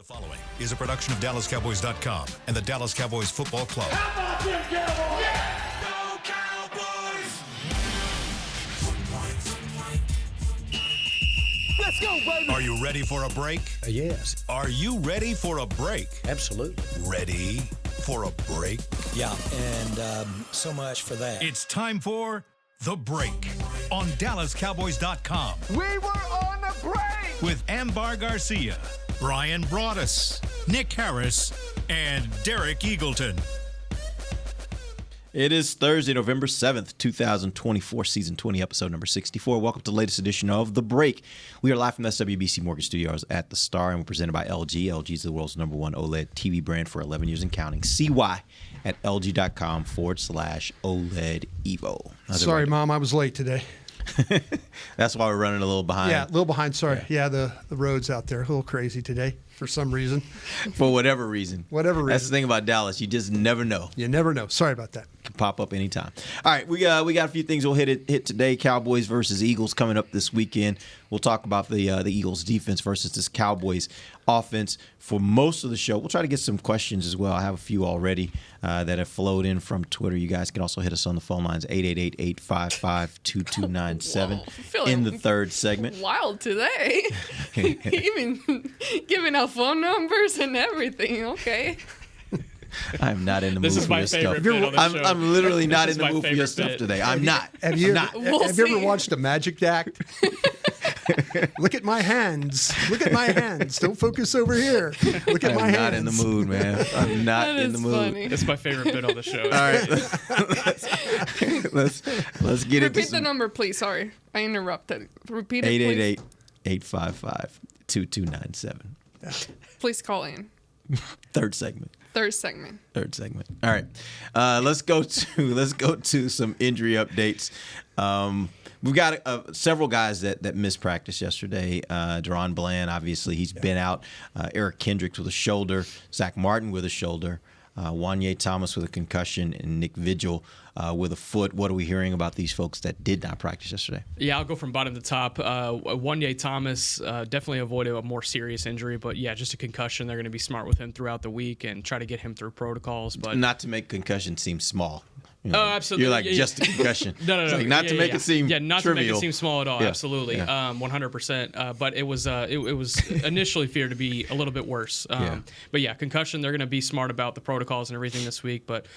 following is a production of DallasCowboys.com and the Dallas Cowboys Football Club. How about them Cowboys? Yeah! Go Cowboys! Let's go, baby! Are you ready for a break? Yes. Are you ready for a break? Absolutely. Ready for a break? Yeah, and so much for that. It's time for The Break on DallasCowboys.com. We were on the break! With Ambar Garcia, Bryan Broaddus, Nick Harris, and Derek Eagleton. It is Thursday, November 7th, 2024, Season 20, Episode number 64. Welcome to the latest edition of The Break. We are live from SWBC Mortgage Studios at The Star, and we're presented by LG. LG is the world's #1 OLED TV brand for 11 years and counting. CY at LG.com/OLED Evo. Sorry, Mom, I was late today. That's why we're running a little behind. Yeah, a little behind. Sorry. Yeah, the roads out there a little crazy today for some reason. For whatever reason. That's the thing about Dallas. You just never know. You never know. Sorry about that. Can pop up anytime. All right, we got a few things we'll hit today. Cowboys versus Eagles coming up this weekend. We'll talk about the Eagles defense versus this Cowboys offense for most of the show. We'll try to get some questions as well. I have a few already that have flowed in from Twitter. You guys can also hit us on the phone lines, 888-855-2297 in the third segment. Wild today. Even giving out phone numbers and everything. Okay. I'm not in the mood This is for my your favorite stuff. bit on the show. I'm literally not This in is the my mood for your favorite stuff bit. today. I'm not. Have you We'll ever see. watched a magic act? Look at my hands. Look at my hands. Don't focus over here. Look at my I'm hands. not in the mood, man. I'm not That in the is mood. funny. It's my favorite bit on the show. All right, let's get into Repeat the number, please. Sorry, I interrupted. Repeat it, please. 888-855-2297. Please call in. Third segment. Third segment. All right, let's go to some injury updates. We've got several guys that missed practice yesterday. Deron Bland, obviously, he's been out. Eric Kendricks with a shoulder. Zach Martin with a shoulder. Wanye Thomas with a concussion, and Nick Vigil with a foot. What are we hearing about these folks that did not practice yesterday? Yeah, I'll go from bottom to top. Wanye Thomas definitely avoided a more serious injury, but yeah, just a concussion. They're going to be smart with him throughout the week and try to get him through protocols. But Not to make concussion seem small. You know, Oh, absolutely. You're like, Yeah, just a concussion. No. It's like, not to make it seem not trivial. to make it seem small at all. Yeah, Absolutely, yeah. 100%. But it was initially feared to be a little bit worse. But yeah, concussion. They're going to be smart about the protocols and everything this week. But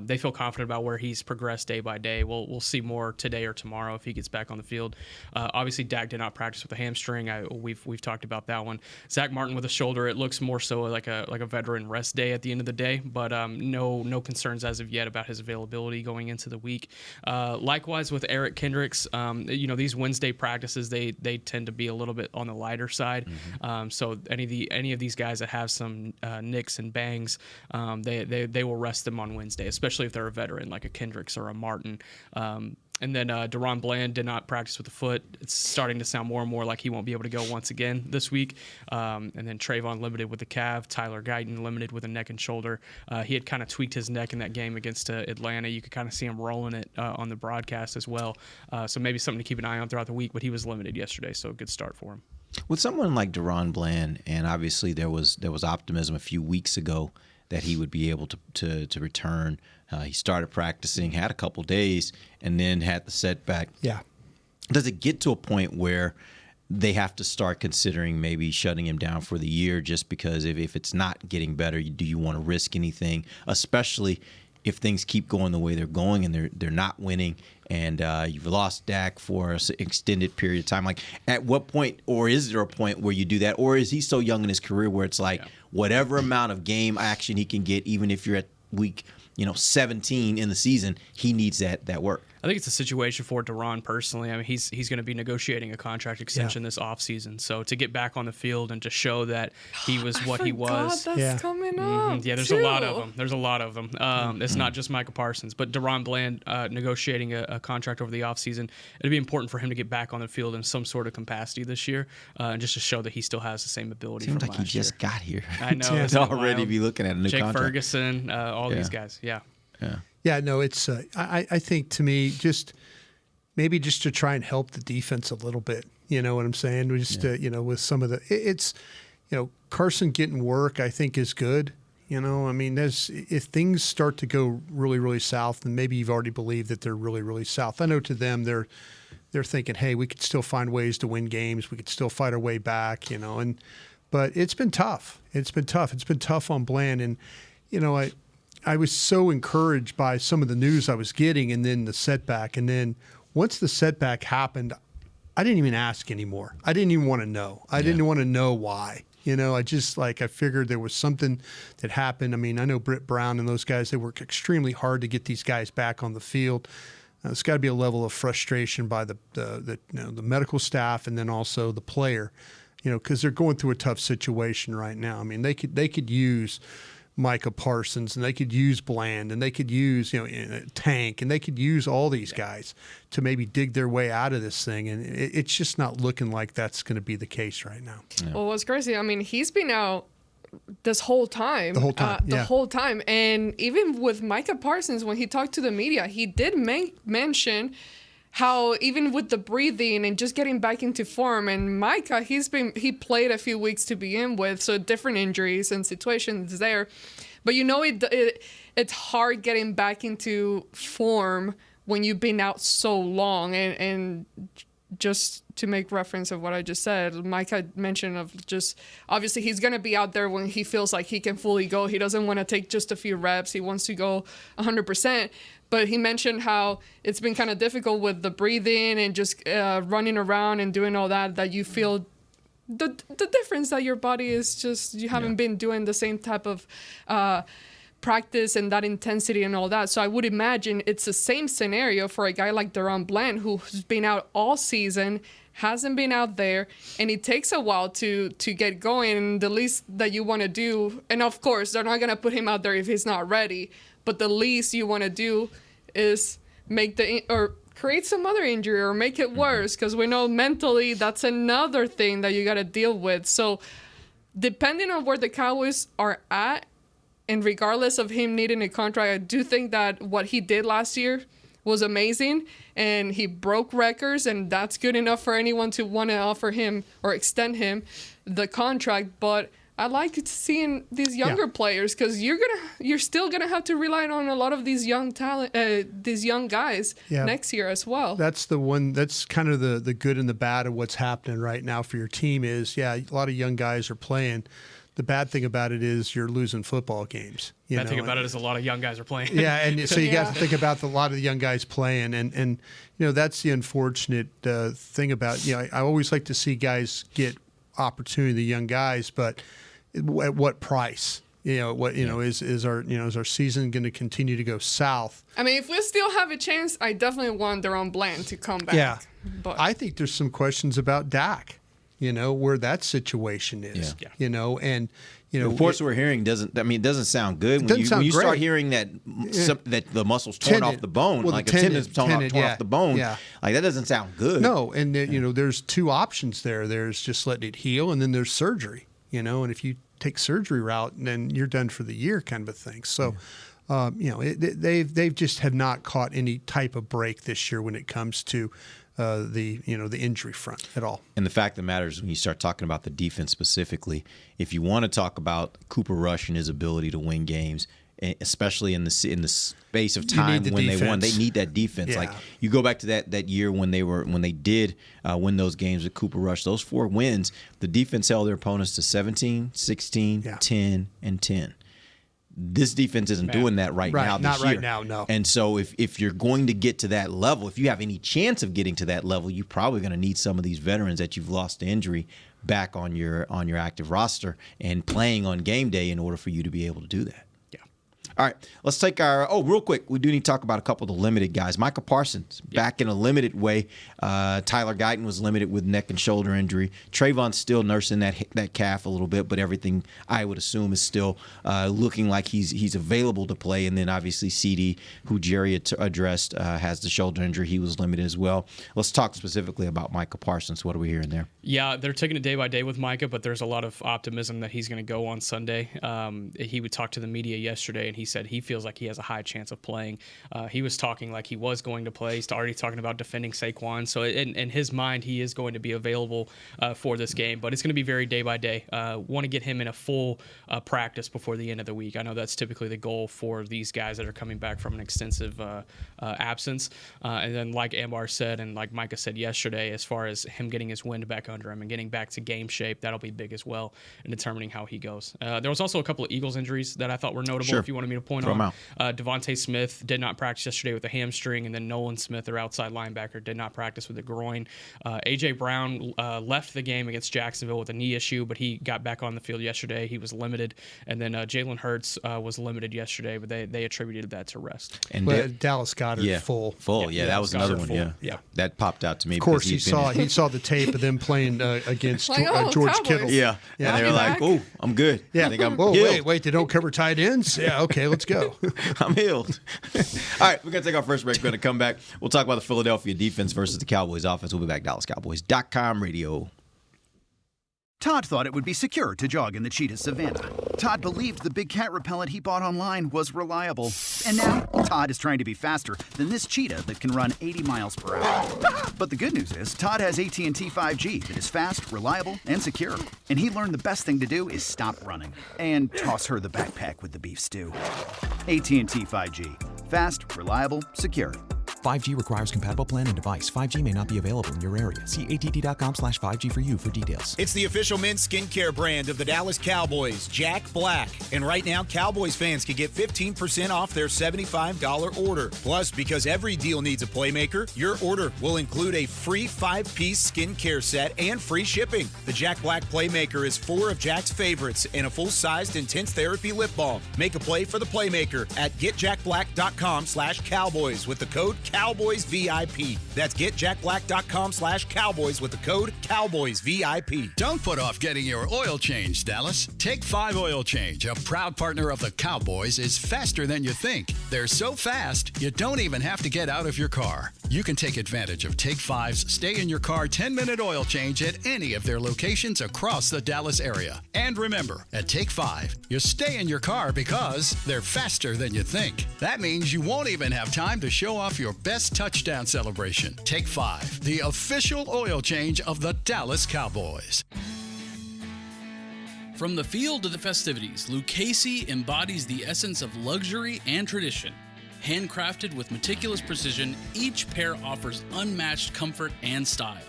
they feel confident about where he's progressed day by day. We'll see more today or tomorrow if he gets back on the field. Obviously, Dak did not practice with a hamstring. We've talked about that one. Zach Martin with a shoulder. It looks more so like a veteran rest day at the end of the day. But no concerns as of yet about his availability going into the week. Likewise with Eric Kendricks, these Wednesday practices they tend to be a little bit on the lighter side. Mm-hmm. So any of these guys that have some nicks and bangs, they will rest them on Wednesday, especially if they're a veteran like a Kendricks or a Martin. And then Deron Bland did not practice with the foot. It's starting to sound more and more like he won't be able to go once again this week. And then Trayvon limited with the calf. Tyler Guyton limited with a neck and shoulder. He had kind of tweaked his neck in that game against Atlanta. You could kind of see him rolling it on the broadcast as well. So maybe something to keep an eye on throughout the week. But he was limited yesterday, so a good start for him. With someone like Deron Bland, and obviously there was optimism a few weeks ago that he would be able to return. He started practicing, had a couple days, and then had the setback. Yeah. Does it get to a point where they have to start considering maybe shutting him down for the year just because if it's not getting better, do you want to risk anything, especially if things keep going the way they're going and they're not winning and you've lost Dak for an extended period of time? Like, at what point, or is there a point where you do that, or is he so young in his career where it's like whatever amount of game action he can get, even if you're at week 17 in the season, he needs that work? I think it's a situation for Deron personally. I mean, he's going to be negotiating a contract extension this offseason. So to get back on the field and to show that he was what he was. That's coming up. Yeah, there's a lot of them. It's not just Micah Parsons, but Deron Bland negotiating a contract over the offseason. It'd be important for him to get back on the field in some sort of capacity this year, and just to show that he still has the same ability. Seems from like he last year. just got here. I know. To isn't it already wild? be looking at a new Jake contract. Ferguson, all these guys. Yeah. Yeah, no, it's I think to me maybe just to try and help the defense a little bit. You know what I'm saying? We just with some of the it's Carson getting work, I think, is good. I mean, if things start to go really, really south, then maybe you've already believed that they're really, really south. I know to them they're thinking, hey, we could still find ways to win games. We could still fight our way back, but it's been tough. It's been tough. It's been tough on Bland. And, I was so encouraged by some of the news I was getting and then the setback. And then once the setback happened, I didn't even ask anymore. I didn't even want to know. I didn't want to know why. I just I figured there was something that happened. I mean, I know Britt Brown and those guys, they work extremely hard to get these guys back on the field. There's got to be a level of frustration by the medical staff and then also the player, because they're going through a tough situation right now. I mean, they could use Micah Parsons and they could use Bland and they could use Tank and they could use all these guys to maybe dig their way out of this thing, and it's just not looking like that's going to be the case right now. Yeah. Well, what's crazy, I mean, he's been out this whole time. The whole time. The whole time. And even with Micah Parsons, when he talked to the media, he did mention how even with the breathing and just getting back into form, and Micah, he played a few weeks to begin with, so different injuries and situations there. But it's hard getting back into form when you've been out so long. And just to make reference of what I just said, Micah mentioned of just, obviously he's going to be out there when he feels like he can fully go. He doesn't want to take just a few reps. He wants to go 100%. But he mentioned how it's been kind of difficult with the breathing and just running around and doing all that you feel the difference that your body is just, you haven't been doing the same type of practice and that intensity and all that. So I would imagine it's the same scenario for a guy like DaRon Bland, who's been out all season, hasn't been out there, and it takes a while to get going. And the least that you want to do, and of course they're not going to put him out there if he's not ready, but the least you want to do is create some other injury or make it worse, because we know mentally that's another thing that you got to deal with. So depending on where the Cowboys are at, and regardless of him needing a contract, I do think that what he did last year was amazing, and he broke records, and that's good enough for anyone to want to offer him or extend him the contract. But I like seeing these younger players, because you're still gonna have to rely on a lot of these young talent, these young guys next year as well. That's the one. That's kind of the good and the bad of what's happening right now for your team. Is a lot of young guys are playing. The bad thing about it is you're losing football games. Bad thing about it is a lot of young guys are playing. Yeah, and so you got to think about a lot of the young guys playing, and that's the unfortunate thing about I always like to see guys get opportunity, the young guys, but at what price? Is our season going to continue to go south? I mean, if we still have a chance, I definitely want DaRon Bland to come back. Yeah, but I think there's some questions about Dak. Where that situation is. And the reports we're hearing it doesn't sound good. When you start hearing that the muscle's torn off the bone, like a tendon's torn off the bone, like that doesn't sound good. No, and there's two options there. There's just letting it heal, and then there's surgery. And if you take surgery route, then you're done for the year, kind of a thing. So, they've just have not caught any type of break this year when it comes to the injury front at all. And the fact of the matter is, when you start talking about the defense specifically, if you want to talk about Cooper Rush and his ability to win games, especially in the space of time when they won, they need that defense. Like you go back to that year when they did win those games with Cooper Rush, those 4 wins, the defense held their opponents to 17, 16, 10, and 10. This defense isn't doing that right now this not year. Right now, no. And so if you're going to get to that level, if you have any chance of getting to that level, you're probably going to need some of these veterans that you've lost to injury back on your active roster and playing on game day in order for you to be able to do that. All right, let's take real quick, we do need to talk about a couple of the limited guys. Micah Parsons, back in a limited way. Tyler Guyton was limited with neck and shoulder injury. Trayvon's still nursing that calf a little bit, but everything I would assume is still looking like he's available to play. And then obviously CD, who Jerry addressed, has the shoulder injury. He was limited as well. Let's talk specifically about Micah Parsons. What are we hearing there? Yeah, they're taking it day by day with Micah, but there's a lot of optimism that he's going to go on Sunday. He would talk to the media yesterday, and he said he feels like he has a high chance of playing. He was talking like he was going to play. He's already talking about defending Saquon. So in his mind, he is going to be available for this game, but it's going to be very day by day. Want to get him in a full practice before the end of the week. I know that's typically the goal for these guys that are coming back from an extensive absence. And then like Ambar said, and like Micah said yesterday, as far as him getting his wind back under him and getting back to game shape, that'll be big as well in determining how he goes. There was also a couple of Eagles injuries that I thought were notable. Sure. If you wanted me to point on. Devontae Smith did not practice yesterday with a hamstring, and then Nolan Smith, their outside linebacker, did not practice with a groin. A.J. Brown left the game against Jacksonville with a knee issue, but he got back on the field yesterday. He was limited. And then Jalen Hurts was limited yesterday, but they attributed that to rest. And Dallas Goedert full. Yeah, that was another one. Full. Yeah, that popped out to me. Of course, he saw the tape of them playing against Like, George Cowboys. Kittle. Yeah, and they were like, "Oh, I'm good. Yeah. I think I'm Whoa, healed. wait, they don't cover tight ends? Yeah, okay, let's go. I'm healed." All right, we're going to take our first break. We're going to come back. We'll talk about the Philadelphia defense versus the Cowboys offense. We'll be back. DallasCowboys.com radio. Todd thought it would be secure to jog in the cheetah savanna. Todd believed the big cat repellent he bought online was reliable. And now, Todd is trying to be faster than this cheetah that can run 80 miles per hour. But the good news is, Todd has AT&T 5G that is fast, reliable, and secure. And he learned the best thing to do is stop running and toss her the backpack with the beef stew. AT&T 5G. Fast, reliable, secure. 5G requires compatible plan and device. 5G may not be available in your area. See att.com/5G for you for details. It's the official men's skincare brand of the Dallas Cowboys, Jack Black. And right now, Cowboys fans can get 15% off their $75 order. Plus, because every deal needs a playmaker, your order will include a free 5-piece skincare set and free shipping. The Jack Black Playmaker is 4 of Jack's favorites and a full-sized intense therapy lip balm. Make a play for the Playmaker at getjackblack.com/Cowboys with the code CowboysVIP. That's getjackblack.com/Cowboys with the code CowboysVIP. Don't put off getting your oil changed, Dallas. Take 5 Oil Change, a proud partner of the Cowboys, is faster than you think. They're so fast, you don't even have to get out of your car. You can take advantage of Take 5's stay in your car 10-minute oil change at any of their locations across the Dallas area. And remember, at Take 5, you stay in your car because they're faster than you think. That means you won't even have time to show off your best touchdown celebration. Take 5, the official oil change of the Dallas Cowboys. From the field to the festivities, Lucchese embodies the essence of luxury and tradition. Handcrafted with meticulous precision, each pair offers unmatched comfort and style.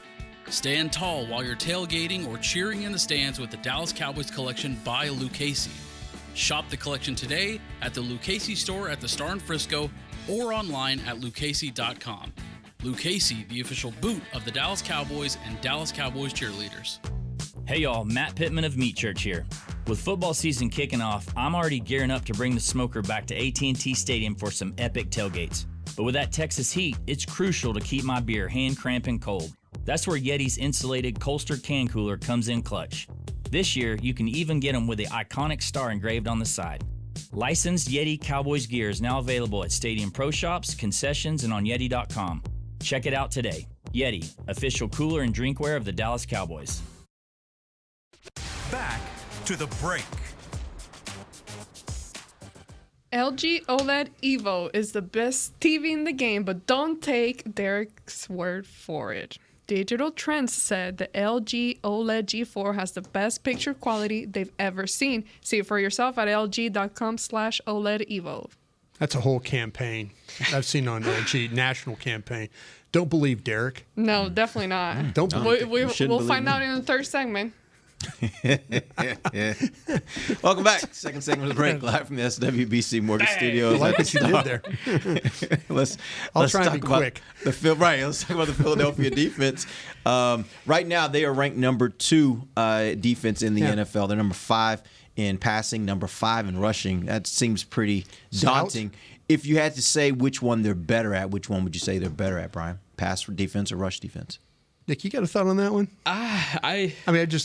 Stand tall while you're tailgating or cheering in the stands with the Dallas Cowboys collection by Lucchese. Shop the collection today at the Lucchese store at the Star in Frisco or online at lucchese.com. Lucchese, the official boot of the Dallas Cowboys and Dallas Cowboys cheerleaders. Hey y'all, Matt Pittman of Meat Church here. With football season kicking off, I'm already gearing up to bring the smoker back to AT&T Stadium for some epic tailgates. But with that Texas heat, it's crucial to keep my beer hand cramping cold. That's where Yeti's insulated Colster can cooler comes in clutch. This year, you can even get them with the iconic star engraved on the side. Licensed Yeti Cowboys gear is now available at Stadium Pro Shops, concessions, and on Yeti.com. Check it out today. Yeti, official cooler and drinkware of the Dallas Cowboys. Back to the break. LG OLED Evo is the best TV in the game, but don't take Derek's word for it. Digital Trends said the LG OLED G4 has the best picture quality they've ever seen. See it for yourself at lg.com/OLED Evo. That's a whole campaign I've seen on LG, national campaign. Don't believe Derek. No, definitely not. Don't believe We'll find out in the third segment. Welcome back. Second segment of the break, live from the SWBC Mortgage Studios. I like what you did there. let's try and talk be about quick. Let's talk about the Philadelphia defense. Right now, they are ranked number 2 defense in the NFL. They're number 5 in passing, number 5 in rushing. That seems pretty daunting. If you had to say which one they're better at, which one would you say they're better at, Brian? Pass defense or rush defense? Nick, you got a thought on that one? I'm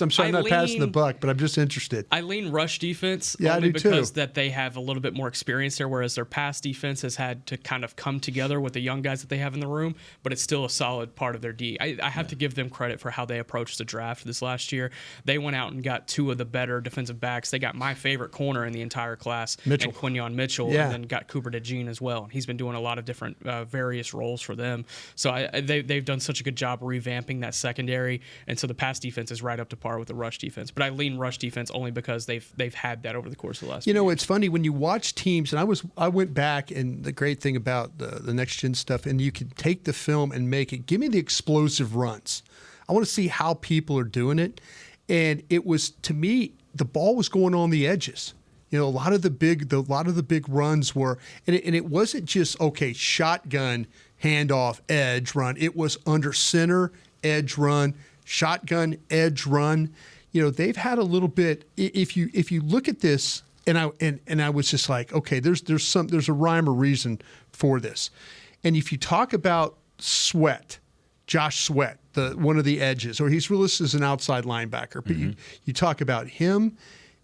sorry, I'm not passing the buck, but I'm just interested. I lean rush defense Yeah, only I do because too. that they have a little bit more experience there, whereas their pass defense has had to kind of come together with the young guys that they have in the room, but it's still a solid part of their D. I have to give them credit for how they approached the draft this last year. They went out and got two of the better defensive backs. They got my favorite corner in the entire class, Mitchell. and Quinyon Mitchell, Yeah. and then got Cooper DeJean as well. He's been doing a lot of different various roles for them. So they've done such a good job revamping that secondary, and so the pass defense is right up to par with the rush defense. But I lean rush defense only because they've had that over the course of the last few years. It's funny when you watch teams, and I went back, and the great thing about the next gen stuff, and you can take the film and give me the explosive runs. I want to see how people are doing it, and it was, to me, the ball was going on the edges. A lot of the big runs were, and it wasn't just shotgun, handoff, edge run. It was under center, edge run, shotgun, edge run. They've had a little bit. If you look at this, and I was just like, okay, there's a rhyme or reason for this. And if you talk about Josh Sweat, one of the edges, or he's listed as an outside linebacker, but you talk about him,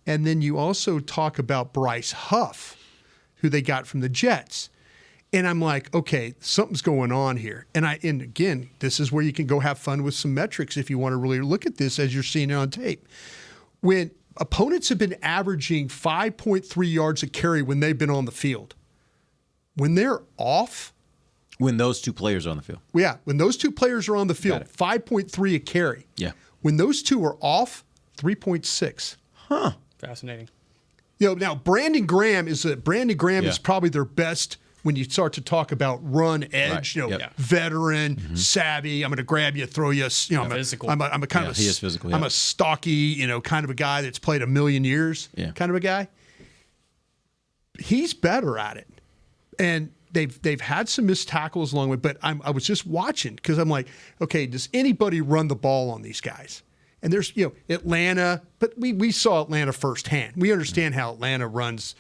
and then you also talk about Bryce Huff, who they got from the Jets. And I'm like, okay, something's going on here. And again, this is where you can go have fun with some metrics if you want to really look at this as you're seeing it on tape. When opponents have been averaging 5.3 yards a carry when they've been on the field, when they're off. When those two players are on the field. Yeah, when those two players are on the field, 5.3 a carry. Yeah. When those two are off, 3.6. Huh. Fascinating. Now Brandon Graham is probably their best when you start to talk about run edge, veteran, savvy. I'm going to grab you, throw you. Physical. I'm a kind of he is physical. I'm a stocky, kind of a guy that's played a million years, kind of a guy. He's better at it, and they've had some missed tackles along with. But I was just watching because I'm like, okay, does anybody run the ball on these guys? And there's, Atlanta, but we saw Atlanta firsthand. We understand how Atlanta runs.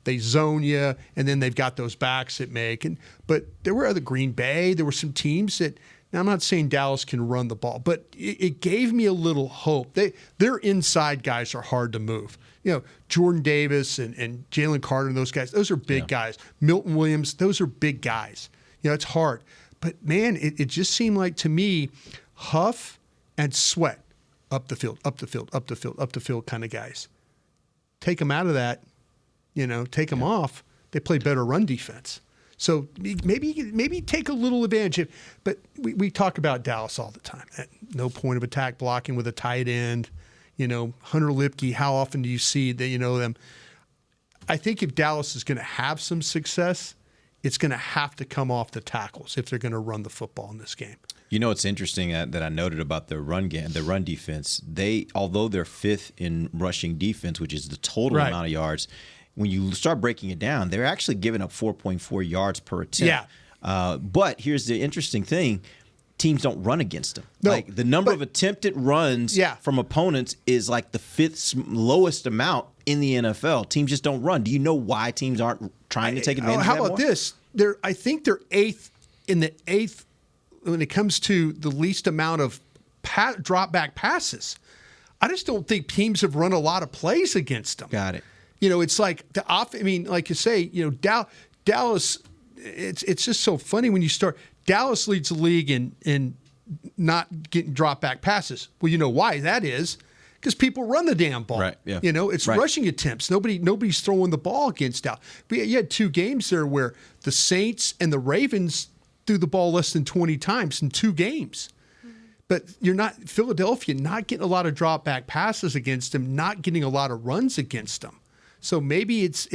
They zone you, and then they've got those backs that make. But there were other Green Bay. There were some teams that. Now I'm not saying Dallas can run the ball, but it gave me a little hope. Their inside guys are hard to move. Jordan Davis and Jalen Carter and those guys. Those are big guys. Milton Williams. Those are big guys. It's hard. But man, it just seemed like to me, Huff and Sweat. Up the field kind of guys. Take them out of that, take them off. They play better run defense. So maybe take a little advantage. But we talk about Dallas all the time. No point of attack blocking with a tight end. Hunter Lipke, how often do you see that, them? I think if Dallas is going to have some success, it's going to have to come off the tackles if they're going to run the football in this game. It's interesting that I noted about the run defense. Although they're fifth in rushing defense, which is the total amount of yards, when you start breaking it down, they're actually giving up 4.4 yards per attempt. Yeah. But here's the interesting thing. Teams don't run against them. No, like the number of attempted runs from opponents is like the fifth lowest amount in the NFL. Teams just don't run. Do you know why teams aren't trying to take advantage of that How about this? I think they're eighth when it comes to the least amount of drop back passes. I just don't think teams have run a lot of plays against them. Got it. It's like like you say, Dallas. It's just so funny when you start. Dallas leads the league in not getting drop back passes. Well, you know why that is? Because people run the damn ball. Right. Yeah. It's rushing attempts. Nobody's throwing the ball against Dallas. But you had two games there where the Saints and the Ravens threw the ball less than 20 times in two games. But Philadelphia not getting a lot of drop back passes against them, not getting a lot of runs against them. So maybe it's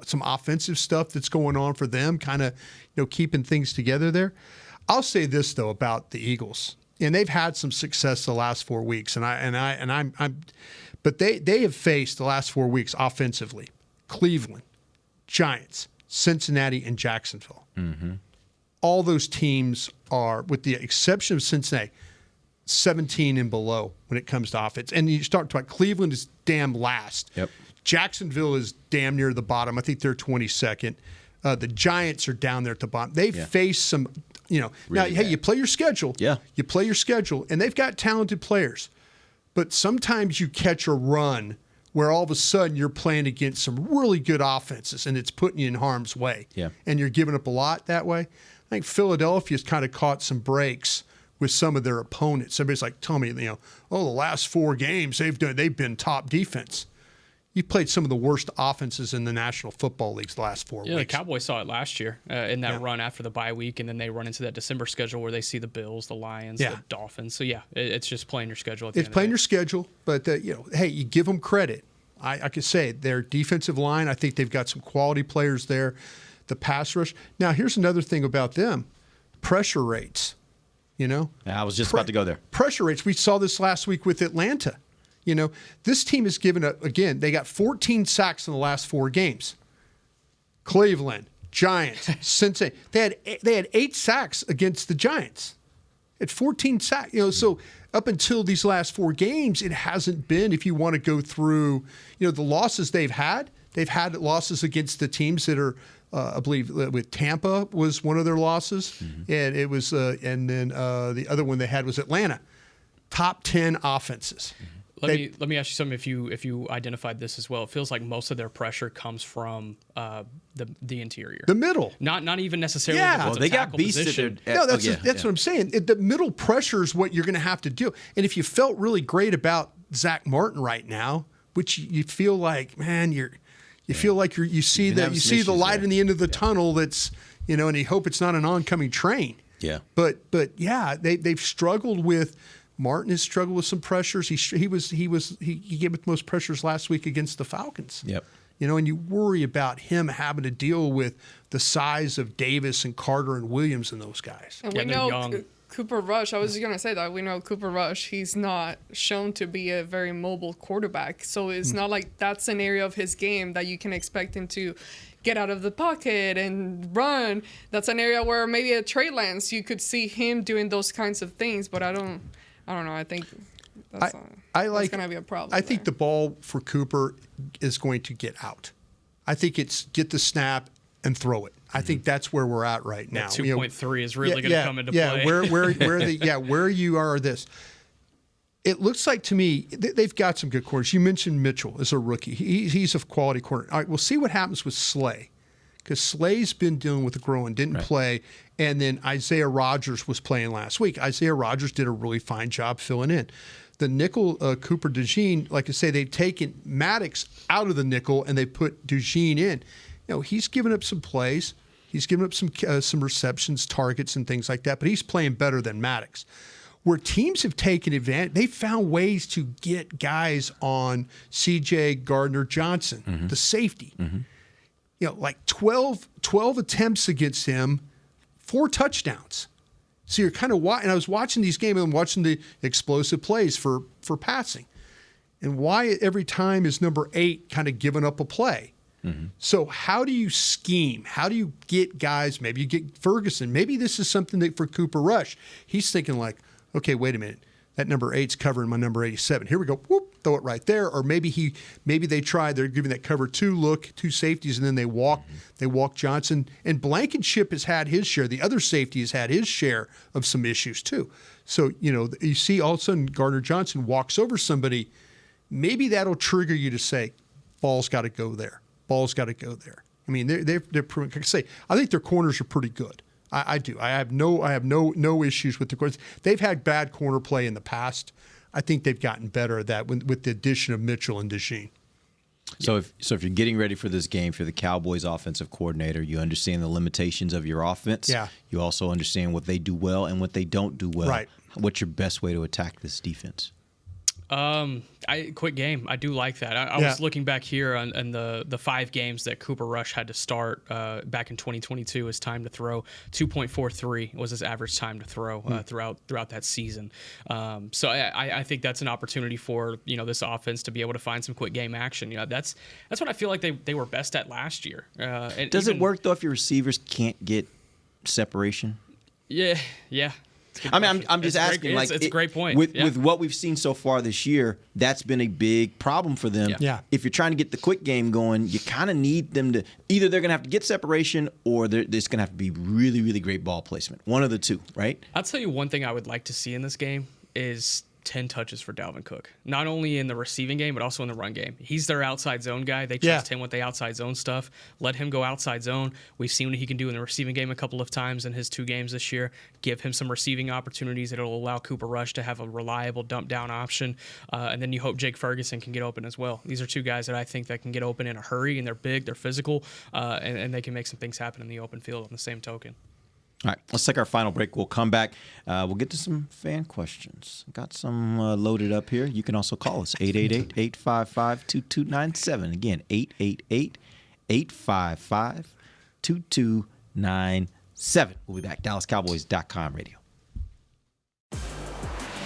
some offensive stuff that's going on for them, kind of keeping things together there. I'll say this though about the Eagles, and they've had some success the last 4 weeks, but they have faced the last 4 weeks offensively Cleveland, Giants, Cincinnati, and Jacksonville. Mm-hmm. All those teams are, with the exception of Cincinnati, 17 and below when it comes to offense. And you start talking, Cleveland is damn last. Yep. Jacksonville is damn near the bottom. I think they're 22nd. The Giants are down there at the bottom. They've faced some Now, Really hey, bad. you play your schedule. Yeah. You play your schedule, and they've got talented players. But sometimes you catch a run where all of a sudden you're playing against some really good offenses, and it's putting you in harm's way. Yeah. And you're giving up a lot that way. I think Philadelphia's kind of caught some breaks with some of their opponents. Everybody's like, tell me, the last 4 games they've been top defense. You played some of the worst offenses in the National Football League's the last 4 weeks. Yeah, the Cowboys saw it last year in that run after the bye week, and then they run into that December schedule where they see the Bills, the Lions, the Dolphins. So, it's just playing your schedule. It's playing your schedule, but, hey, you give them credit. I could say their defensive line, I think they've got some quality players there. The pass rush. Now, here's another thing about them. Pressure rates, Yeah, I was just about to go there. Pressure rates. We saw this last week with Atlanta. This team has given up, again, they got 14 sacks in the last 4 games. Cleveland, Giants, Cincinnati. They had 8 sacks against the Giants. At 14 sacks. So up until these last 4 games, it hasn't been, if you want to go through, the losses they've had losses against the teams that are, I believe, with Tampa was one of their losses. And it was, and then the other one they had was Atlanta. Top 10 offenses. Let me ask you something. If you identified this as well, it feels like most of their pressure comes from the interior, the middle, not even necessarily. Yeah, well, they got beasted. No, that's what I'm saying. The middle pressure is what you're going to have to do. And if you felt really great about Zach Martin right now, which you feel like, man, you feel like you see the light in the end of the tunnel. That's and you hope it's not an oncoming train. Yeah, but yeah, they've struggled with. Martin has struggled with some pressures. He gave it the most pressures last week against the Falcons. Yep. And you worry about him having to deal with the size of Davis and Carter and Williams and those guys. And we know Cooper Rush. I was just gonna say that we know Cooper Rush. He's not shown to be a very mobile quarterback, so it's not like that's an area of his game that you can expect him to get out of the pocket and run. That's an area where maybe at Trey Lance you could see him doing those kinds of things, but I don't know. I think that's going to be a problem. I think the ball for Cooper is going to get out. I think it's get the snap and throw it. I think that's where we're at right now. 2.3 is really going to come into play. Yeah, where you are this. It looks like to me they've got some good corners. You mentioned Mitchell as a rookie. He's a quality corner. All right, we'll see what happens with Slay. Because Slay's been dealing with the groin, didn't play, and then Isaiah Rodgers was playing last week. Isaiah Rodgers did a really fine job filling in. The nickel, Cooper DeJean, like I say, they've taken Maddox out of the nickel and they put DeJean in. He's given up some plays. He's given up some receptions, targets, and things like that, but he's playing better than Maddox. Where teams have taken advantage, they found ways to get guys on C.J. Gardner-Johnson, the safety. Like 12 attempts against him, 4 touchdowns. So you're kind of and I was watching these games and watching the explosive plays for passing. And why every time is number 8 kind of giving up a play? So how do you scheme? How do you get guys? Maybe you get Ferguson. Maybe this is something that for Cooper Rush, he's thinking like, okay, wait a minute. That number 8's covering my number 87. Here we go. Whoop, throw it right there. Or maybe they try. They're giving that cover 2 look, 2 safeties, and then they walk Johnson. And Blankenship has had his share. The other safety has had his share of some issues too. So you see all of a sudden Gardner Johnson walks over somebody. Maybe that'll trigger you to say, ball's got to go there. Ball's got to go there. I mean, they're like I say, I think their corners are pretty good. I do. I have no issues with the corners. They've had bad corner play in the past. I think they've gotten better at that with the addition of Mitchell and DeJean. So if you're getting ready for this game, for the Cowboys offensive coordinator, you understand the limitations of your offense. Yeah. You also understand what they do well and what they don't do well. Right. What's your best way to attack this defense? Quick game. I do like that. I was looking back here on the 5 games that Cooper Rush had to start back in 2022. His time to throw 2.43 was his average time to throw throughout that season. So I think that's an opportunity for this offense to be able to find some quick game action. That's what I feel like they were best at last year. Does it work though if your receivers can't get separation? Yeah. I mean, I'm just asking. It's a great point. With what we've seen so far this year, that's been a big problem for them. Yeah. If you're trying to get the quick game going, you kind of need them to either they're going to have to get separation or there's going to have to be really, really great ball placement. One of the two, right? I'll tell you one thing I would like to see in this game is 10 touches for Dalvin Cook, not only in the receiving game, but also in the run game. He's their outside zone guy. They trust him with the outside zone stuff. Let him go outside zone. We've seen what he can do in the receiving game a couple of times in his 2 games this year. Give him some receiving opportunities. It'll allow Cooper Rush to have a reliable dump down option. And then you hope Jake Ferguson can get open as well. These are 2 guys that I think that can get open in a hurry, and they're big, they're physical, and they can make some things happen in the open field on the same token. All right, let's take our final break. We'll come back. We'll get to some fan questions. Got some loaded up here. You can also call us, 888-855-2297. Again, 888-855-2297. We'll be back. DallasCowboys.com radio.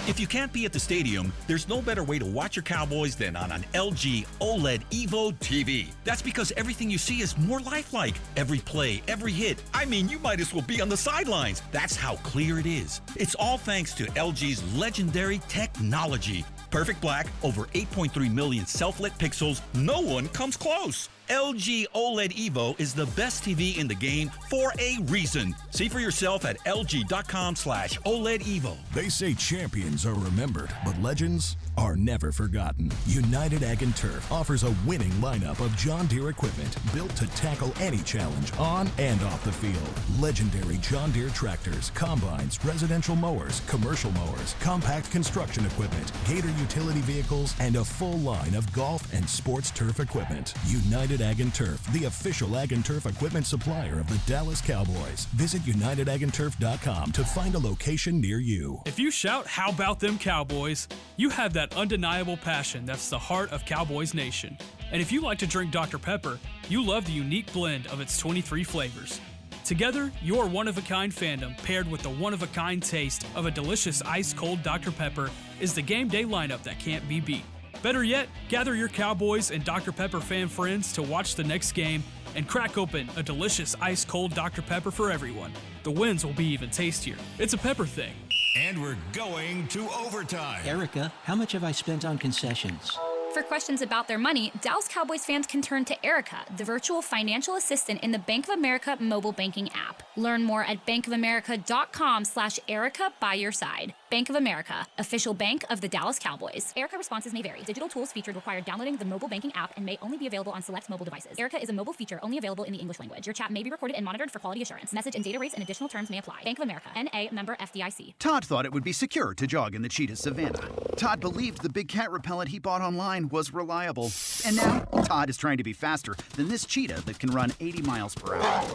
If you can't be at the stadium, there's no better way to watch your Cowboys than on an LG OLED Evo TV. That's because everything you see is more lifelike. Every play, every hit. I mean, you might as well be on the sidelines. That's how clear it is. It's all thanks to LG's legendary technology. Perfect black, over 8.3 million self-lit pixels. No one comes close. LG OLED Evo is the best TV in the game for a reason. See for yourself at lg.com/OLED Evo. They say champions are remembered, but legends are never forgotten. United Ag and Turf offers a winning lineup of John Deere equipment built to tackle any challenge on and off the field. Legendary John Deere tractors, combines, residential mowers, commercial mowers, compact construction equipment, Gator utility vehicles, and a full line of golf and sports turf equipment. United Ag and Turf, the official Ag and Turf equipment supplier of the Dallas Cowboys. Visit UnitedAgAndTurf.com to find a location near you. If you shout, "How about them Cowboys?" you have that undeniable passion that's the heart of Cowboys Nation. And if you like to drink Dr. Pepper, you love the unique blend of its 23 flavors. Together, your one-of-a-kind fandom paired with the one-of-a-kind taste of a delicious ice-cold Dr. Pepper is the game day lineup that can't be beat. Better yet, gather your Cowboys and Dr. Pepper fan friends to watch the next game and crack open a delicious ice-cold Dr. Pepper for everyone. The wins will be even tastier. It's a Pepper thing. And we're going to overtime. Erica, how much have I spent on concessions? For questions about their money, Dallas Cowboys fans can turn to Erica, the virtual financial assistant in the Bank of America mobile banking app. Learn more at bankofamerica.com/Erica by your side. Bank of America, official bank of the Dallas Cowboys. Erica responses may vary. Digital tools featured require downloading the mobile banking app and may only be available on select mobile devices. Erica is a mobile feature only available in the English language. Your chat may be recorded and monitored for quality assurance. Message and data rates and additional terms may apply. Bank of America, N.A., member FDIC. Todd thought it would be secure to jog in the cheetah savanna. Todd believed the big cat repellent he bought online was reliable. And now, Todd is trying to be faster than this cheetah that can run 80 miles per hour.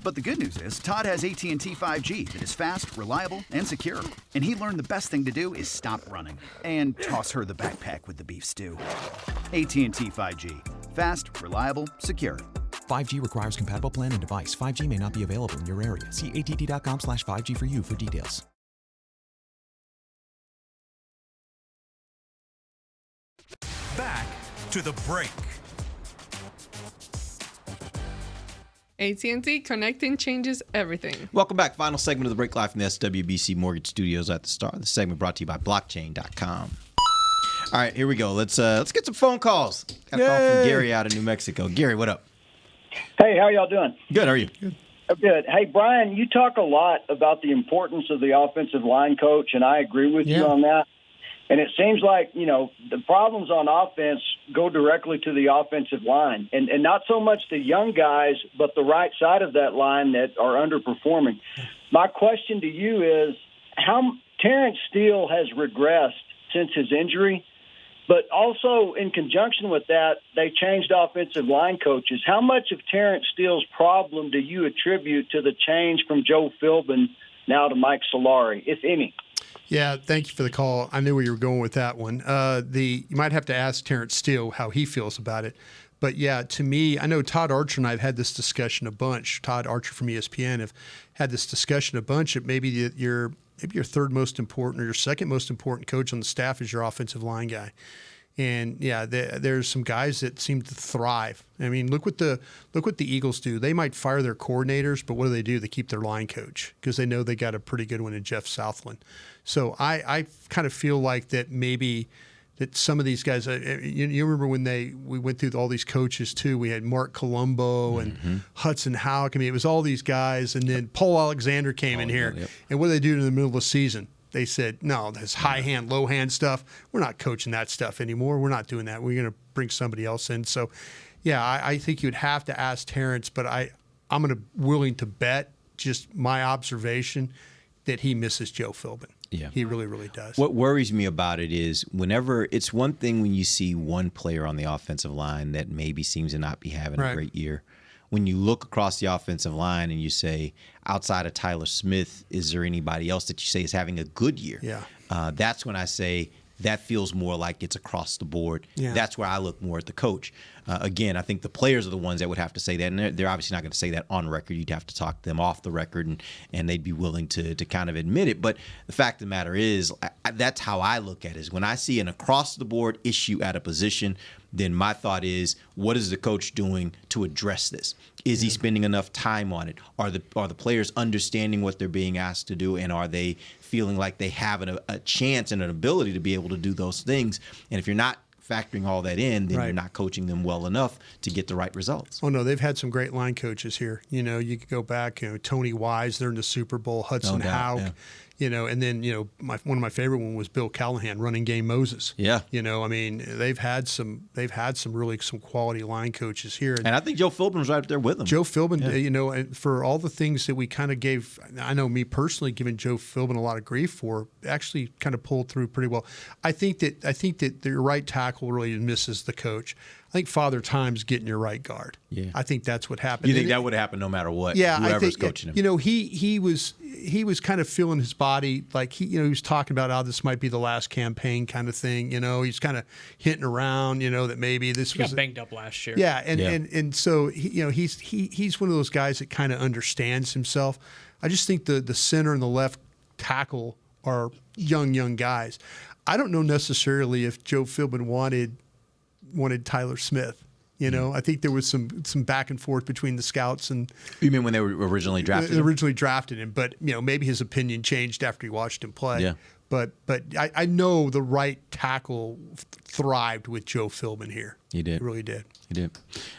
But the good news is, Todd has AT&T 5G that is fast, reliable, and secure. And he learned the best thing to do is stop running and toss her the backpack with the beef stew. AT&T 5G. Fast, reliable, secure. 5G requires compatible plan and device. 5G may not be available in your area. See att.com/5G for you for details. Back to the break. AT&T, connecting changes everything. Welcome back. Final segment of the break, live from the SWBC Mortgage Studios at the Star. The segment brought to you by blockchain.com. All right, here we go. Let's get some phone calls. Got a call from Gary out of New Mexico. Gary, what up? Hey, how y'all doing? Good. How are you? Good. Hey, Brian, you talk a lot about the importance of the offensive line coach, and I agree with you on that. And it seems like, the problems on offense go directly to the offensive line. And not so much the young guys, but the right side of that line that are underperforming. My question to you is, how Terrence Steele has regressed since his injury, but also in conjunction with that, they changed offensive line coaches. How much of Terrence Steele's problem do you attribute to the change from Joe Philbin now to Mike Solari, if any? Yeah, thank you for the call. I knew where you were going with that one. You might have to ask Terrence Steele how he feels about it. But, yeah, to me, I know Todd Archer and I have had this discussion a bunch. Todd Archer from ESPN have had this discussion a bunch that maybe your third most important or your second most important coach on the staff is your offensive line guy. And yeah, there's some guys that seem to thrive. I mean, look what the Eagles do. They might fire their coordinators, but what do? They keep their line coach because they know they got a pretty good one in Jeff Southland. So I kind of feel like that maybe that some of these guys. You remember when we went through all these coaches too. We had Mark Colombo and Hudson Houck. I mean, it was all these guys, and then Paul Alexander came in here. Yep. And what do they do in the middle of the season? They said, no, this high hand, low hand stuff, we're not coaching that stuff anymore. We're not doing that. We're going to bring somebody else in. So, yeah, I think you'd have to ask Terrence, but I'm willing to bet, just my observation, that he misses Joe Philbin. Yeah. He really, really does. What worries me about it is whenever it's one thing when you see one player on the offensive line that maybe seems to not be having a great year. When you look across the offensive line and you say, outside of Tyler Smith, is there anybody else that you say is having a good year? Yeah. That's when I say that feels more like it's across the board. Yeah. That's where I look more at the coach. Again, I think the players are the ones that would have to say that, and they're obviously not going to say that on record. You'd have to talk to them off the record, and they'd be willing to kind of admit it. But the fact of the matter is, that's how I look at it, is when I see an across-the-board issue at a position, then my thought is, what is the coach doing to address this? Is he spending enough time on it? Are the players understanding what they're being asked to do, and are they feeling like they have a chance and an ability to be able to do those things? And if you're not factoring all that in, then you're not coaching them well enough to get the right results. Oh, no, they've had some great line coaches here. You know, you could go back, Tony Wise, they're in the Super Bowl, Hudson Houck, and then, one of my favorite one was Bill Callahan, running game Moses. Yeah. I mean, they've had some quality line coaches here. And I think Joe Philbin was right up there with them. Joe Philbin, and for all the things that we kind of gave, I know me personally giving Joe Philbin a lot of grief for, actually kind of pulled through pretty well. I think that the right tackle really misses the coach. I think Father Time's getting your right guard. Yeah. I think that's what happened. You think that would happen no matter what? Yeah, whoever's coaching him. He was kind of feeling his body, like he was talking about how this might be the last campaign kind of thing. He's kind of hinting around, that maybe this he was got banged up last year. Yeah, and so he's one of those guys that kind of understands himself. I just think the center and the left tackle are young guys. I don't know necessarily if Joe Philbin wanted Tyler Smith. I think there was some back and forth between the scouts and. You mean when they were originally drafted him? Originally drafted him, but maybe his opinion changed after he watched him play. Yeah. But I know the right tackle thrived with Joe Philbin here. He did. He really did. He did.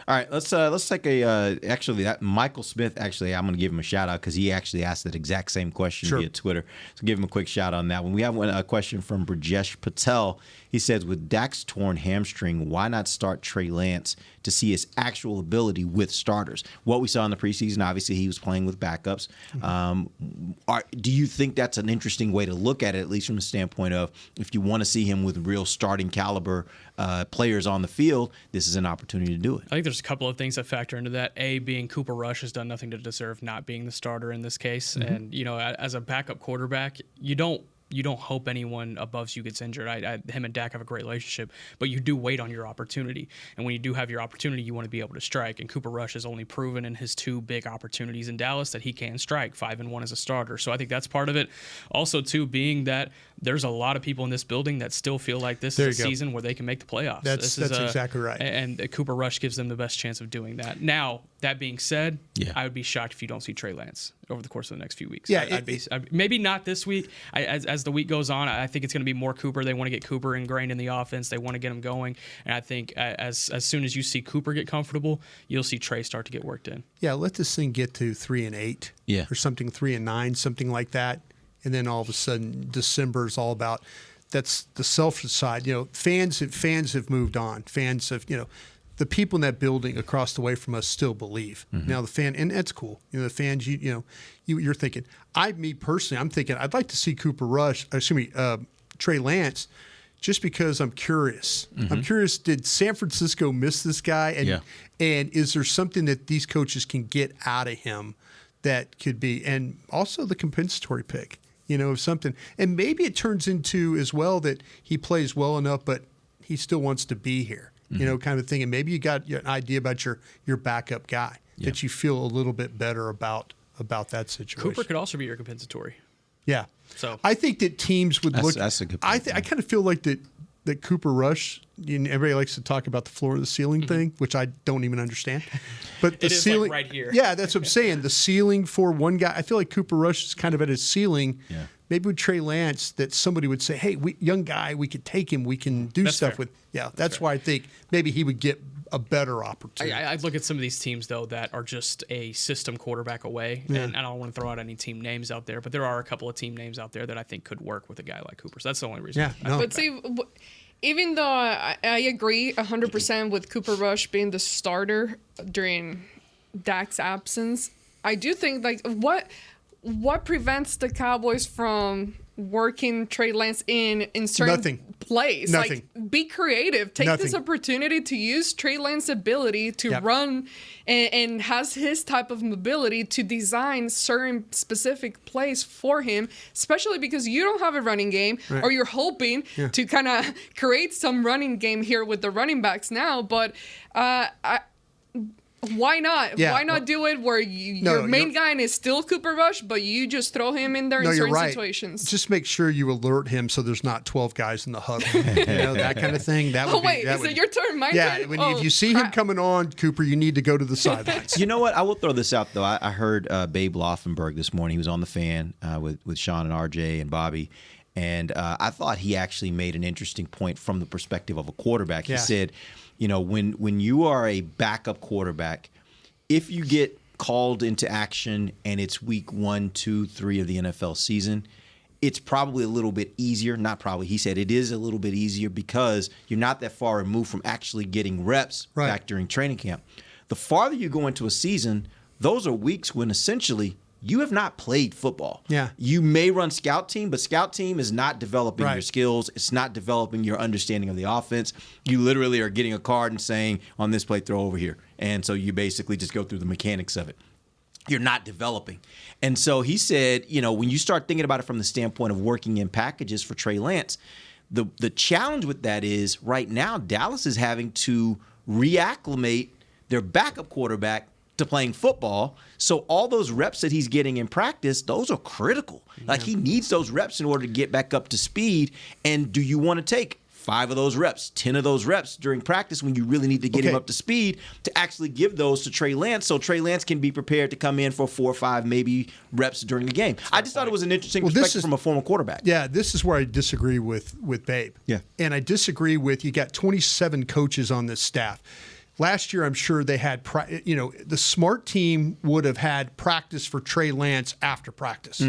All right, let's take that Michael Smith. Actually, I'm going to give him a shout out because he actually asked that exact same question via Twitter. So give him a quick shout on that one. We have a question from Brajesh Patel. He says, with Dak's torn hamstring, why not start Trey Lance to see his actual ability with starters? What we saw in the preseason, obviously he was playing with backups. Do you think that's an interesting way to look at it, at least from the standpoint of if you want to see him with real starting caliber players on the field, this is an opportunity to do it? I think there's a couple of things that factor into that. A, being Cooper Rush has done nothing to deserve not being the starter in this case. Mm-hmm. And, as a backup quarterback, you don't hope anyone above you gets injured. Him and Dak have a great relationship, but you do wait on your opportunity. And when you do have your opportunity, you want to be able to strike. And Cooper Rush has only proven in his two big opportunities in Dallas that he can strike 5-1 as a starter. So I think that's part of it. Also, too, being that there's a lot of people in this building that still feel like this is a season where they can make the playoffs. That's exactly right. And Cooper Rush gives them the best chance of doing that. Now, that being said, I would be shocked if you don't see Trey Lance over the course of the next few weeks. Yeah, maybe not this week. As the week goes on, I think it's going to be more Cooper. They want to get Cooper ingrained in the offense. They want to get him going. And I think as soon as you see Cooper get comfortable, you'll see Trey start to get worked in. Yeah, let this thing get to 3-8 or something, 3-9, something like that. And then all of a sudden, December is all about that's the selfish side. Fans have moved on. Fans have, the people in that building across the way from us still believe. Mm-hmm. Now the fan, and that's cool. The fans, you're thinking. Me personally, I'm thinking I'd like to see Trey Lance, just because I'm curious. Mm-hmm. I'm curious. Did San Francisco miss this guy? And is there something that these coaches can get out of him that could be, and also the compensatory pick? Something, and maybe it turns into as well that he plays well enough, but he still wants to be here. Kind of thing. And maybe you got an idea about your backup guy that you feel a little bit better about that situation. Cooper could also be your compensatory. Yeah. So I think that teams would look. That's a good I point. kind of feel like that that Cooper Rush, everybody likes to talk about the floor to the ceiling thing, which I don't even understand. But the it is ceiling, like right here. Yeah, that's what I'm saying. The ceiling for one guy, I feel like Cooper Rush is kind of at his ceiling. Yeah. Maybe with Trey Lance, that somebody would say, hey, young guy, we could take him. We can do That's stuff fair. with. Yeah, that's why I think maybe he would get a better opportunity. I look at some of these teams, though, that are just a system quarterback away. Yeah. And I don't want to throw out any team names out there, but there are a couple of team names out there that I think could work with a guy like Cooper. So that's the only reason. Yeah, no. But see, even though I agree 100% with Cooper Rush being the starter during Dak's absence, I do think, like, what prevents the Cowboys from working Trey Lance in certain plays? Nothing. Like, be creative. Take this opportunity to use Trey Lance's ability to run and has his type of mobility to design certain specific plays for him, especially because you don't have a running game, or you're hoping to kind of create some running game here with the running backs now. But why not? Yeah, Why not do it where your main guy is still Cooper Rush, but you just throw him in there in certain situations? Just make sure you alert him so there's not 12 guys in the huddle. That kind of thing. That would be, is it your turn? My turn? If you see him coming on, Cooper, you need to go to the sidelines. You know what? I will throw this out, though. I heard Babe Laufenberg this morning. He was on The Fan with Sean and RJ and Bobby. And I thought he actually made an interesting point from the perspective of a quarterback. He said, when you are a backup quarterback, if you get called into action and it's week 1, 2, 3 of the NFL season, it's probably a little bit easier. Not probably. He said it is a little bit easier because you're not that far removed from actually getting reps back during training camp. The farther you go into a season, those are weeks when essentially you have not played football. Yeah. You may run scout team, but scout team is not developing your skills. It's not developing your understanding of the offense. You literally are getting a card and saying, on this play, throw over here. And so you basically just go through the mechanics of it. You're not developing. And so he said, when you start thinking about it from the standpoint of working in packages for Trey Lance, the challenge with that is right now Dallas is having to reacclimate their backup quarterback to playing football. So all those reps that he's getting in practice, those are critical. Like he needs those reps in order to get back up to speed. And do you want to take 5 of those reps, 10 of those reps during practice when you really need to get him up to speed to actually give those to Trey Lance so Trey Lance can be prepared to come in for 4 or 5 maybe reps during the game? I just thought it was an interesting perspective from a former quarterback. Yeah, this is where I disagree with Babe. Yeah. And I disagree with, you got 27 coaches on this staff. Last year, I'm sure they had, the smart team would have had practice for Trey Lance after practice.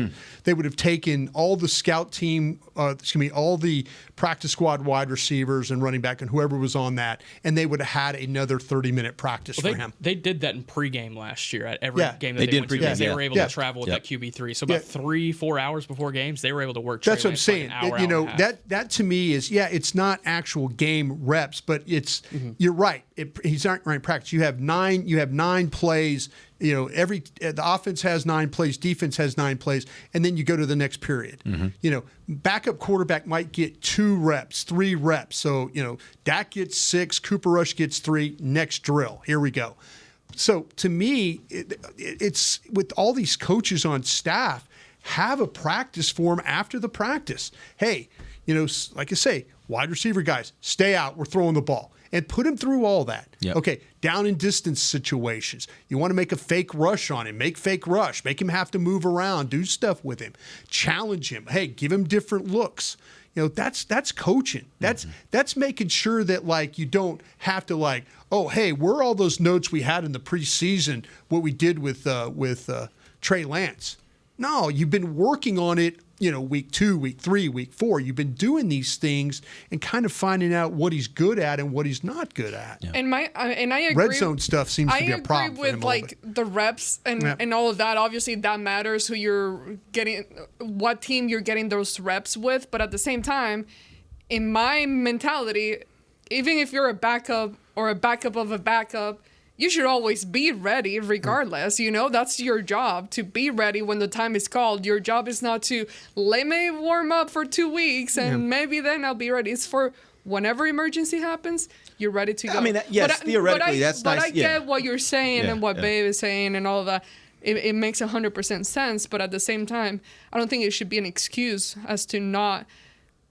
They would have taken all the scout team, all the practice squad wide receivers and running back and whoever was on that, and they would have had another 30-minute practice for him. They did that in pregame last year at every game that they they did went to. pregame, They were able to travel with that QB3. So about 3-4 hours before games, they were able to work Trey That's what I'm Lance saying. like an hour, hour and a half. That to me is, it's not actual game reps, but it's you're right. He's not right in practice. You have 9 plays. The offense has 9 plays, defense has 9 plays, and then you go to the next period. Backup quarterback might get 2 reps, 3 reps. So, Dak gets 6, Cooper Rush gets 3, next drill. Here we go. So to me, it's with all these coaches on staff, have a practice for them after the practice. Hey, like I say, wide receiver guys, stay out. We're throwing the ball. And put him through all that. Yep. Okay, down and distance situations. You want to make a fake rush on him, make fake rush. Make him have to move around, do stuff with him. Challenge him. Hey, give him different looks. That's coaching. That's making sure that, you don't have to, oh, hey, where are all those notes we had in the preseason, what we did with Trey Lance? No, you've been working on it, week 2, week 3, week 4. You've been doing these things and kind of finding out what he's good at and what he's not good at. Yeah. And I agree. Red zone stuff seems to be a problem for him. I agree with the reps and all of that. Obviously, that matters who you're getting, what team you're getting those reps with. But at the same time, in my mentality, even if you're a backup or a backup of a backup, you should always be ready regardless. That's your job, to be ready when the time is called. Your job is not to let me warm up for 2 weeks and maybe then I'll be ready. It's for whenever emergency happens, you're ready to go. I mean, theoretically, that's nice. But I get what you're saying and what Babe is saying and all of that. It makes 100% sense. But at the same time, I don't think it should be an excuse as to not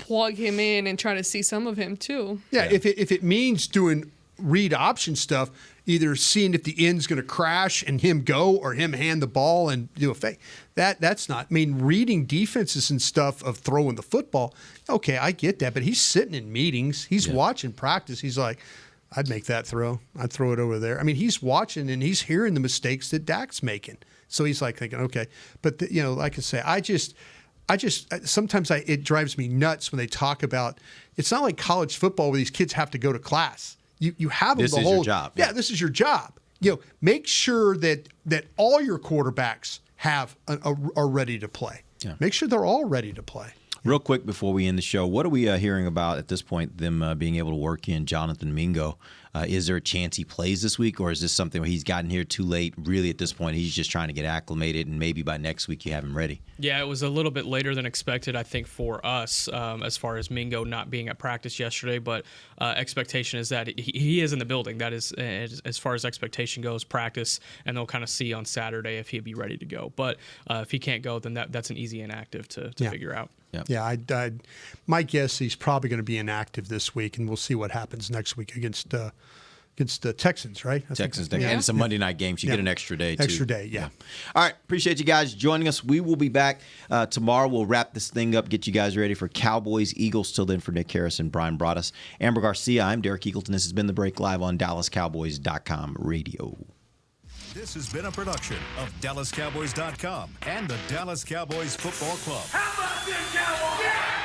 plug him in and try to see some of him too. Yeah, if it means doing read option stuff, either seeing if the end's going to crash and him go, or him hand the ball and do a fake. That's not. I mean, reading defenses and stuff of throwing the football. Okay, I get that, but he's sitting in meetings. He's watching practice. He's like, I'd make that throw. I'd throw it over there. I mean, he's watching and he's hearing the mistakes that Dak's making. So he's like thinking, okay. But like I say, I just sometimes it drives me nuts when they talk about. It's not like college football where these kids have to go to class. You have them this the is whole your job. Yeah, this is your job. Make sure that all your quarterbacks are ready to play. Yeah. Make sure they're all ready to play. Real quick before we end the show, what are we hearing about at this point, them being able to work in Jonathan Mingo? Is there a chance he plays this week, or is this something where he's gotten here too late? Really, at this point, he's just trying to get acclimated, and maybe by next week you have him ready? Yeah, it was a little bit later than expected, I think, for us, as far as Mingo not being at practice yesterday. But expectation is that he is in the building. That is, as far as expectation goes, practice, and they'll kind of see on Saturday if he'd be ready to go. But if he can't go, then that's an easy inactive to figure out. Yeah, my guess he's probably going to be inactive this week, and we'll see what happens next week against the Texans, right? Texans, and it's a Monday night game, so you get an extra day, too. Extra day, yeah. All right, appreciate you guys joining us. We will be back tomorrow. We'll wrap this thing up, get you guys ready for Cowboys, Eagles. Till then, for Nick Harris and Bryan Broaddus, Ambar Garcia, I'm Derek Eagleton. This has been The Break live on DallasCowboys.com radio. This has been a production of DallasCowboys.com and the Dallas Cowboys Football Club. How about this, Cowboys? Yeah!